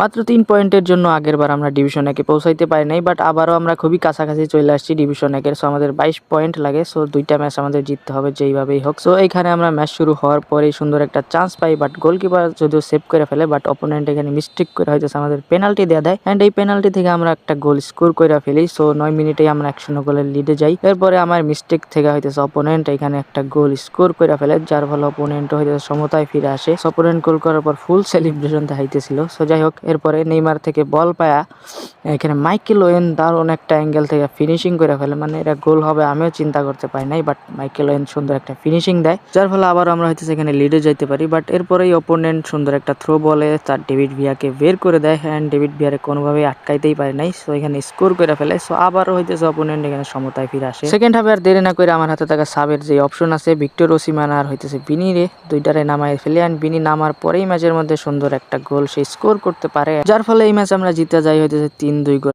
মাত্র 3 পয়েন্টের জন্য আগেরবার আমরা ডিভিশন একে পৌঁছাইতে পারি নাই, বাট আবারও আমরা খুবই কাছাকাছি চলে আসছি ডিভিশন একের। সো আমাদের 22 পয়েন্ট লাগে। সো 2টা ম্যাচ আমাদের জিততে হবে যেইভাবেই হোক। সো এইখানে আমরা ম্যাচ শুরু হওয়ার পরেই সুন্দর একটা চান্স পাই, বাট গোলকিপার যদিও সেভ করে ফেলে, বাট অপোনেন্ট এখানে মিস্টেক করে হয়তো আমাদের পেনাল্টি দেয়া দেয় অ্যান্ড এই পেনাল্টি থেকে আমরা একটা গোল স্কোর করে ফেলি। সো 9 মিনিটেই আমরা 1-0 গোলের লিডে যাই। এরপরে আমার মিস্টেক থেকে হইতেছে অপোনেন্ট এখানে একটা গোল স্কোর করে ফেলে, যার ফলে অপোনেন্ট হইতেছে সমতায় ফিরে আসে। অপোনেন্ট গোল করার পর ফুল সেলিব্রেশন দেখাইতেছিল। সো যাই হোক, এরপরে নেইমার থেকে বল পায়া এখানে মাইকেল ওয়েন দারুণ একটা অ্যাঙ্গেল থেকে ফিনিশিং করে ফেলে, মানে এটা গোল হবে আমিও চিন্তা করতে পারি নাই, বাট মাইকেল ওয়েন সুন্দর একটা ফিনিশিং দেয়, যার ফলে আবার আমরা হইতেছে এখানে লিডে যাইতে পারি। বাট এরপরেই অপোনেন্ট সুন্দর একটা থ্রো বলে তার ডেভিড ভিয়াকে বের করে দেয় অ্যান্ড ডেভিড ভিয়ারে কোনোভাবেই আটকাইতেই পারে নাই। সো এখানে স্কোর করে ফেলে। সো আবারও হইতেছে অপোনেন্ট এখানে সমতায় ফিরে আসে। সেকেন্ড হাফে আর দেরি না করে আমার হাতে থাকা সাবের যে অপশন আছে ভিক্টর ওসিমান আর হইতেছে বিনি রে, দুইটারে নামায় ফেলে অ্যান্ড বিনি নামার পরেই ম্যাচের মধ্যে সুন্দর একটা গোল সে স্কোর করতে পারে, যার ফলে এই ম্যাচ আমরা জিতে যাই হইতেছে 3-2 গোল।